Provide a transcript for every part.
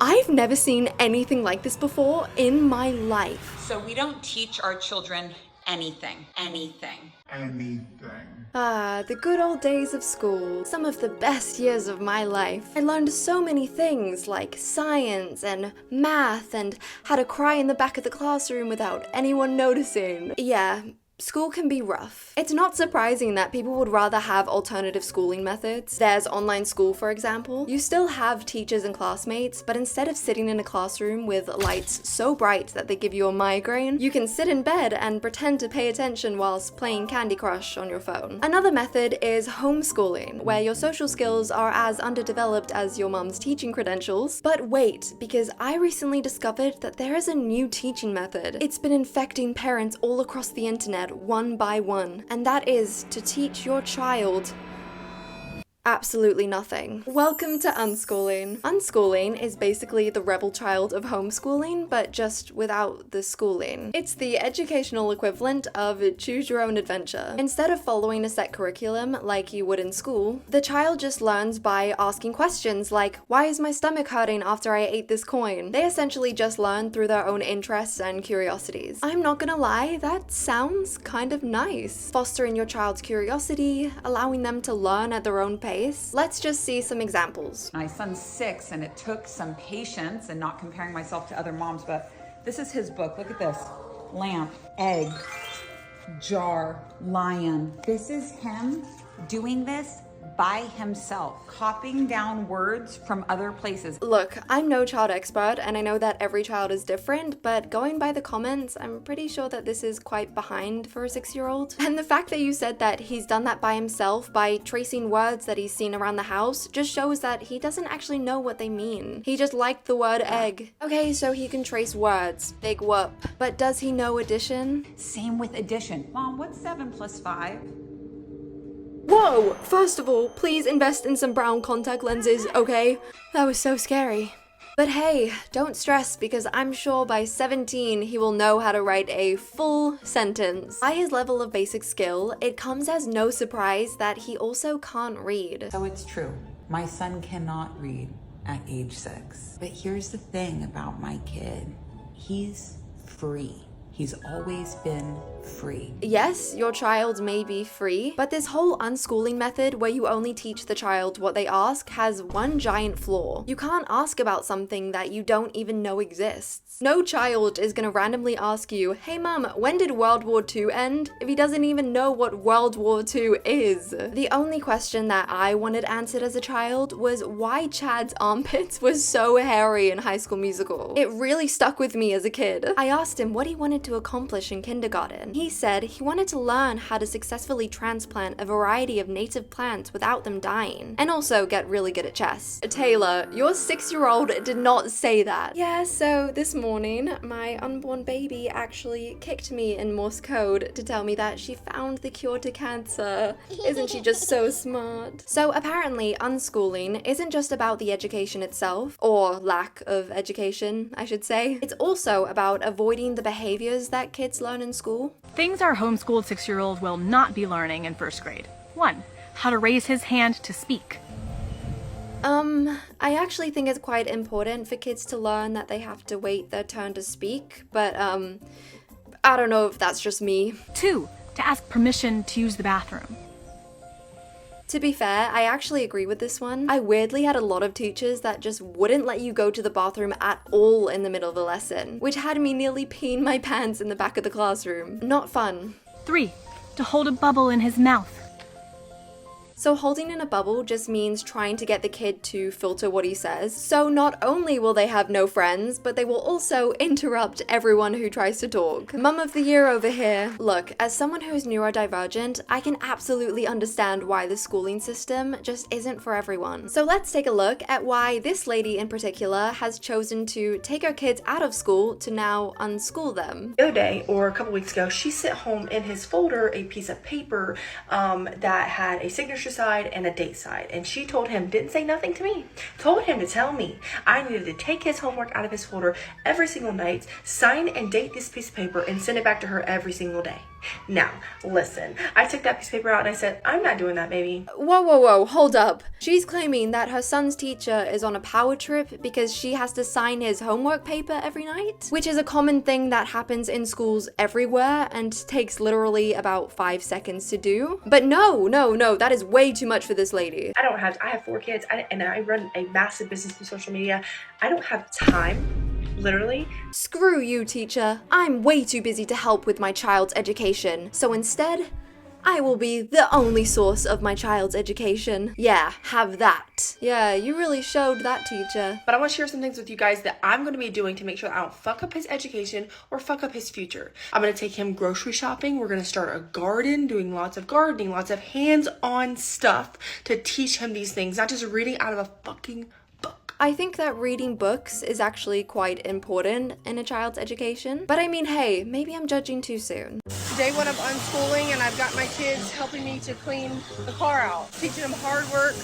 I've never seen anything like this before in my life. So we don't teach our children anything. Ah, the good old days of school. Some of the best years of my life. I learned so many things like science and math and how to cry in the back of the classroom without anyone noticing. Yeah. School can be rough. It's not surprising that people would rather have alternative schooling methods. There's online school, for example. You still have teachers and classmates, but instead of sitting in a classroom with lights so bright that they give you a migraine, you can sit in bed and pretend to pay attention whilst playing Candy Crush on your phone. Another method is homeschooling, where your social skills are as underdeveloped as your mom's teaching credentials. But wait, because I recently discovered that there is a new teaching method. It's been infecting parents all across the internet one by one, and that is to teach your child absolutely nothing. Welcome to Unschooling. Unschooling is basically the rebel child of homeschooling, but just without the schooling. It's the educational equivalent of choose your own adventure. Instead of following a set curriculum like you would in school, the child just learns by asking questions like, why is my stomach hurting after I ate this coin? They essentially just learn through their own interests and curiosities. I'm not gonna lie, that sounds kind of nice. Fostering your child's curiosity, allowing them to learn at their own pace. Let's just see some examples. My son's 6 and it took some patience and not comparing myself to other moms, but this is his book. Look at this. Lamp, egg, jar, lion. This is him doing this by himself, copying down words from other places. Look, I'm no child expert, and I know that every child is different, but going by the comments, I'm pretty sure that this is quite behind for a 6-year-old. And the fact that you said that he's done that by himself by tracing words that he's seen around the house just shows that he doesn't actually know what they mean. He just liked the word egg. Okay, so he can trace words. Big whoop. But does he know addition? Same with addition. Mom, what's 7 plus 5? Whoa! First of all, please invest in some brown contact lenses, okay? That was so scary. But hey, don't stress because I'm sure by 17 he will know how to write a full sentence. By his level of basic skill, it comes as no surprise that he also can't read. So it's true. My son cannot read at age 6. But here's the thing about my kid. He's free. He's always been free. Yes, your child may be free, but this whole unschooling method where you only teach the child what they ask has one giant flaw. You can't ask about something that you don't even know exists. No child is gonna randomly ask you, hey mom, when did World War II end? If he doesn't even know what World War II is. The only question that I wanted answered as a child was why Chad's armpits were so hairy in High School Musical. It really stuck with me as a kid. I asked him what he wanted to accomplish in kindergarten. He said he wanted to learn how to successfully transplant a variety of native plants without them dying, and also get really good at chess. Taylor, your 6-year-old did not say that. Yeah, so this morning, my unborn baby actually kicked me in Morse code to tell me that she found the cure to cancer. Isn't she just so smart? So apparently, unschooling isn't just about the education itself, or lack of education, I should say. It's also about avoiding the behaviors that kids learn in school. Things our homeschooled 6-year-old will not be learning in 1st grade. 1. How to raise his hand to speak. I actually think it's quite important for kids to learn that they have to wait their turn to speak, but, I don't know if that's just me. 2. To ask permission to use the bathroom. To be fair, I actually agree with this one. I weirdly had a lot of teachers that just wouldn't let you go to the bathroom at all in the middle of a lesson, which had me nearly peeing my pants in the back of the classroom. Not fun. 3. To hold a bubble in his mouth. So holding in a bubble just means trying to get the kid to filter what he says. So not only will they have no friends, but they will also interrupt everyone who tries to talk. Mum of the year over here. Look, as someone who's neurodivergent, I can absolutely understand why the schooling system just isn't for everyone. So let's take a look at why this lady in particular has chosen to take her kids out of school to now unschool them. The other day, or a couple weeks ago, she sent home in his folder a piece of paper that had a signature side and a date side, and she told him, didn't say nothing to me, told him to tell me I needed to take his homework out of his folder every single night, sign and date this piece of paper, and send it back to her every single day. Now, listen, I took that piece of paper out and I said, I'm not doing that, baby. Whoa, hold up. She's claiming that her son's teacher is on a power trip because she has to sign his homework paper every night, which is a common thing that happens in schools everywhere and takes literally about 5 seconds to do. But no, that is way too much for this lady. I have 4 kids and I run a massive business through social media. I don't have time, literally. Screw you, teacher. I'm way too busy to help with my child's education. So instead, I will be the only source of my child's education. Yeah, have that. Yeah, you really showed that, teacher. But I want to share some things with you guys that I'm going to be doing to make sure that I don't fuck up his education or fuck up his future. I'm going to take him grocery shopping. We're going to start a garden, doing lots of gardening, lots of hands-on stuff to teach him these things, not just reading out of a fucking book. I think that reading books is actually quite important in a child's education. But I mean, hey, maybe I'm judging too soon. Day one of unschooling, and I've got my kids helping me to clean the car out, teaching them hard work,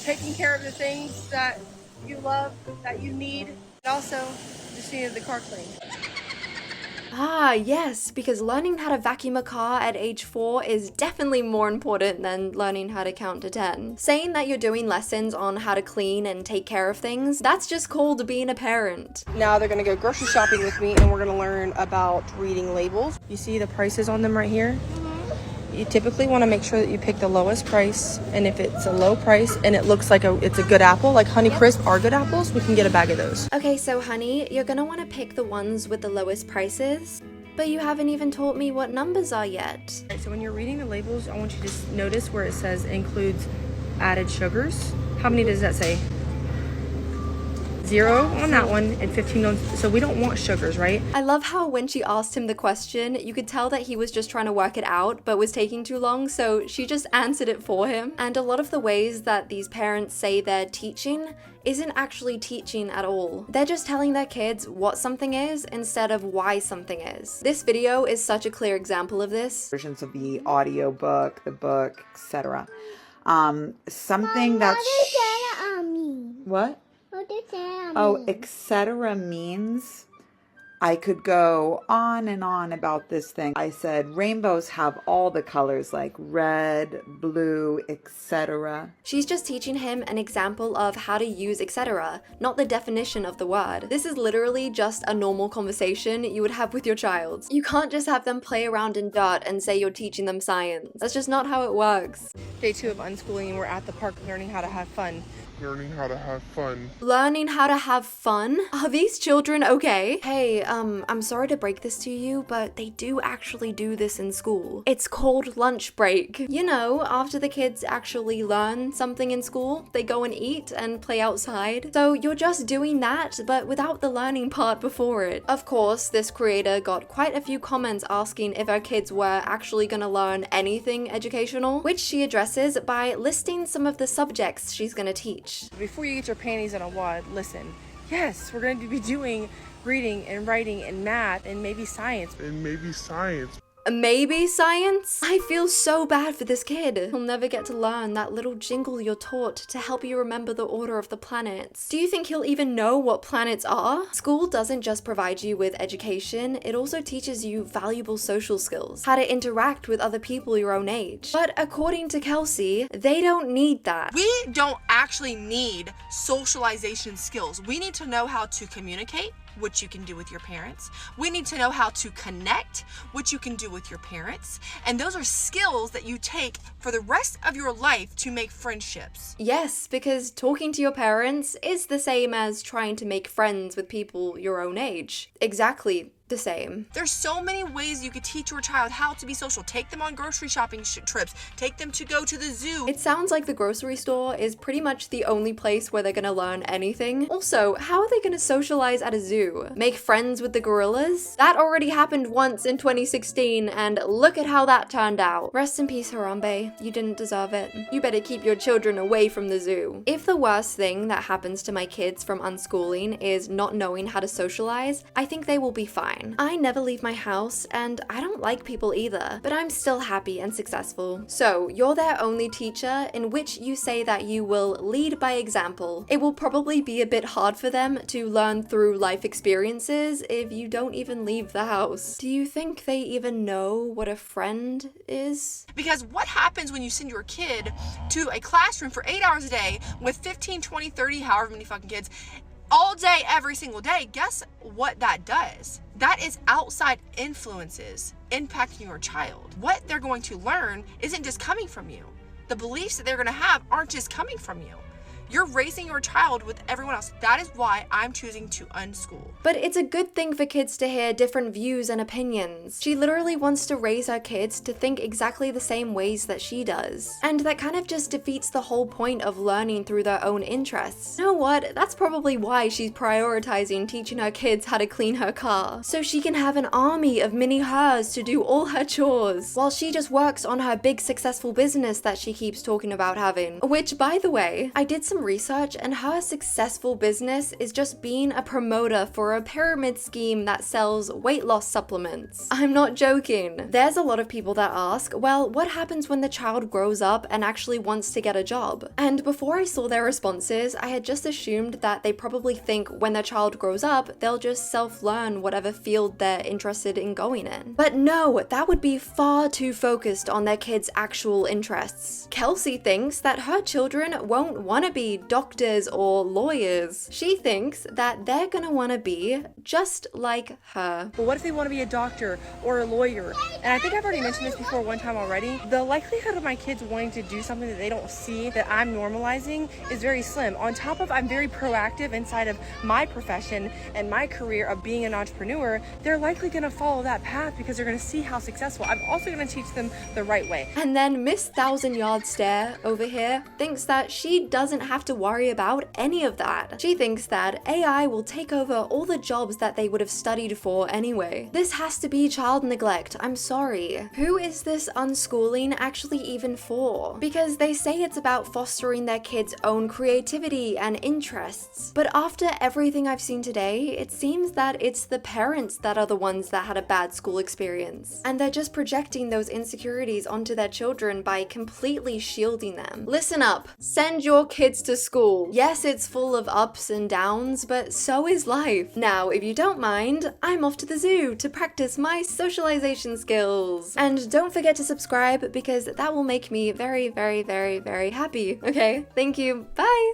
taking care of the things that you love, that you need, and also just needed the car cleaned. Ah, yes, because learning how to vacuum a car at age 4 is definitely more important than learning how to count to 10. Saying that you're doing lessons on how to clean and take care of things, that's just called being a parent. Now they're gonna go grocery shopping with me, and we're gonna learn about reading labels. You see the prices on them right here? You typically want to make sure that you pick the lowest price, and if it's a low price and it looks like it's a good apple, like Honey Crisp are good apples, we can get a bag of those. Okay, so honey, you're gonna want to pick the ones with the lowest prices, but you haven't even taught me what numbers are yet. Alright, so when you're reading the labels, I want you to just notice where it says includes added sugars. How many does that say? 0 on that one and 15 on, so we don't want sugars, right? I love how when she asked him the question, you could tell that he was just trying to work it out, but was taking too long, so she just answered it for him. And a lot of the ways that these parents say they're teaching isn't actually teaching at all. They're just telling their kids what something is instead of why something is. This video is such a clear example of this. Versions of the audio book, the book, etc. Something that's... What? Oh, etc. means I could go on and on about this thing. I said rainbows have all the colors like red, blue, etc. She's just teaching him an example of how to use etc., not the definition of the word. This is literally just a normal conversation you would have with your child. You can't just have them play around in dirt and say you're teaching them science. That's just not how it works. Day 2 of unschooling, and we're at the park learning how to have fun. Learning how to have fun. Learning how to have fun? Are these children okay? Hey, I'm sorry to break this to you, but they do actually do this in school. It's called lunch break. You know, after the kids actually learn something in school, they go and eat and play outside. So you're just doing that, but without the learning part before it. Of course, this creator got quite a few comments asking if our kids were actually gonna learn anything educational, which she addresses by listing some of the subjects she's gonna teach. Before you get your panties in a wad, listen. Yes, we're going to be doing reading and writing and math and maybe science. Maybe science? I feel so bad for this kid. He'll never get to learn that little jingle you're taught to help you remember the order of the planets. Do you think he'll even know what planets are? School doesn't just provide you with education, it also teaches you valuable social skills, how to interact with other people your own age. But according to Kelsey, they don't need that. We don't actually need socialization skills. We need to know how to communicate, which you can do with your parents. We need to know how to connect, which you can do with your parents. And those are skills that you take for the rest of your life to make friendships. Yes, because talking to your parents is the same as trying to make friends with people your own age. Exactly the same. There's so many ways you could teach your child how to be social. Take them on grocery shopping trips. Take them to go to the zoo. It sounds like the grocery store is pretty much the only place where they're gonna learn anything. Also, how are they gonna socialize at a zoo? Make friends with the gorillas? That already happened once in 2016, and look at how that turned out. Rest in peace, Harambe. You didn't deserve it. You better keep your children away from the zoo. If the worst thing that happens to my kids from unschooling is not knowing how to socialize, I think they will be fine. fine. I never leave my house, and I don't like people either, but I'm still happy and successful. So, you're their only teacher, in which you say that you will lead by example. It will probably be a bit hard for them to learn through life experiences if you don't even leave the house. Do you think they even know what a friend is? Because what happens when you send your kid to a classroom for 8 hours a day with 15, 20, 30, however many fucking kids, all day, every single day? Guess what that does? That is outside influences impacting your child. What they're going to learn isn't just coming from you. The beliefs that they're going to have aren't just coming from you. You're raising your child with everyone else. That is why I'm choosing to unschool. But it's a good thing for kids to hear different views and opinions. She literally wants to raise her kids to think exactly the same ways that she does. And that kind of just defeats the whole point of learning through their own interests. You know what? That's probably why she's prioritizing teaching her kids how to clean her car, so she can have an army of mini hers to do all her chores, while she just works on her big successful business that she keeps talking about having. Which, by the way, I did some research, and her successful business is just being a promoter for a pyramid scheme that sells weight loss supplements. I'm not joking. There's a lot of people that ask, well, what happens when the child grows up and actually wants to get a job? And before I saw their responses, I had just assumed that they probably think when their child grows up, they'll just self-learn whatever field they're interested in going in. But no, that would be far too focused on their kids' actual interests. Kelsey thinks that her children won't want to be doctors or lawyers. She thinks that they're gonna want to be just like her. But what if they want to be a doctor or a lawyer? And I think I've already mentioned this before one time already. The likelihood of my kids wanting to do something that they don't see that I'm normalizing is very slim. On top of I'm very proactive inside of my profession and my career of being an entrepreneur, they're likely going to follow that path because they're going to see how successful. I'm also going to teach them the right way. And then Miss 1,000-Yard Stare over here thinks that she doesn't have to worry about any of that. She thinks that AI will take over all the jobs that they would have studied for anyway. This has to be child neglect. I'm sorry. Who is this unschooling actually even for? Because they say it's about fostering their kids' own creativity and interests. But after everything I've seen today, it seems that it's the parents that are the ones that had a bad school experience. And they're just projecting those insecurities onto their children by completely shielding them. Listen up. Send your kids to school. Yes, it's full of ups and downs, but so is life. Now, if you don't mind, I'm off to the zoo to practice my socialization skills. And don't forget to subscribe because that will make me very, very, very, very happy. Okay, thank you. Bye!